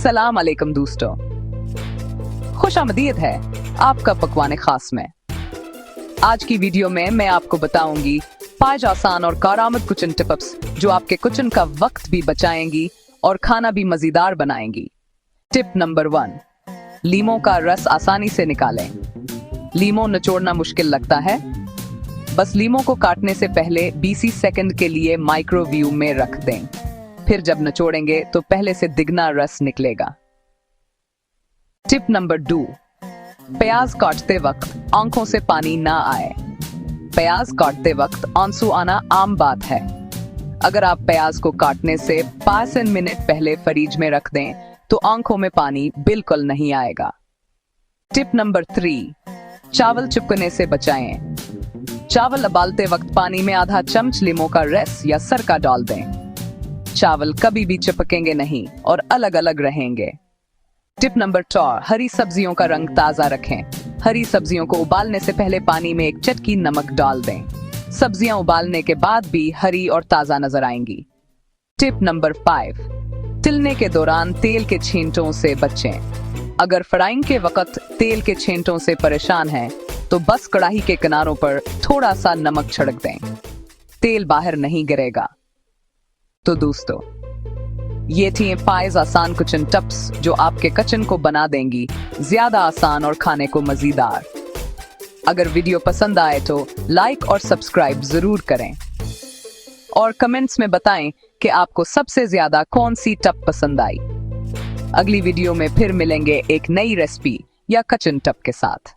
अस्सलाम वालेकुम दोस्तों, खुशामदीद है आपका पकवान खास में। आज की वीडियो में मैं आपको बताऊंगी 5 आसान और कारआमद किचन टिप्स जो आपके किचन का वक्त भी बचाएंगी और खाना भी मजेदार बनाएंगी। टिप नंबर 1, लीमों का रस आसानी से निकालें। लीमों निचोड़ना मुश्किल लगता है? बस लीमों को काटने से पहले 20 सेकंड के लिए माइक्रोवेव में रख दें, फिर जब निचोड़ेंगे तो पहले से दुगना रस निकलेगा। टिप नंबर 2, प्याज काटते वक्त आंखों से पानी ना आए। प्याज काटते वक्त आंसू आना आम बात है। अगर आप प्याज को काटने से 5 मिनट पहले फ्रिज में रख दें तो आंखों में पानी बिल्कुल नहीं आएगा। टिप नंबर 3, चावल चिपकने से बचाएं। चावल उबालते वक्त पानी में आधा चम्मच लीमों का रस या सरका डाल दें। चावल कभी भी चिपकेंगे नहीं और अलग अलग रहेंगे। टिप नंबर 4, हरी सब्जियों का रंग ताजा रखें। हरी सब्जियों को उबालने से पहले पानी में एक चटकी नमक डाल दें। सब्जियां उबालने के बाद भी हरी और ताजा नजर आएंगी। टिप नंबर 5, तलने के दौरान तेल के छींटों से बचें। अगर फ्राइंग के वक्त तेल के छींटों से परेशान हैं, तो बस कढ़ाई के किनारों पर थोड़ा सा नमक छिड़क दें, तेल बाहर नहीं गिरेगा। तो दोस्तों, ये थी 5 आसान किचन टिप्स जो आपके किचन को बना देंगी ज्यादा आसान और खाने को मजेदार। अगर वीडियो पसंद आए तो लाइक और सब्सक्राइब जरूर करें और कमेंट्स में बताएं कि आपको सबसे ज्यादा कौन सी टिप पसंद आई। अगली वीडियो में फिर मिलेंगे एक नई रेसिपी या किचन टिप के साथ।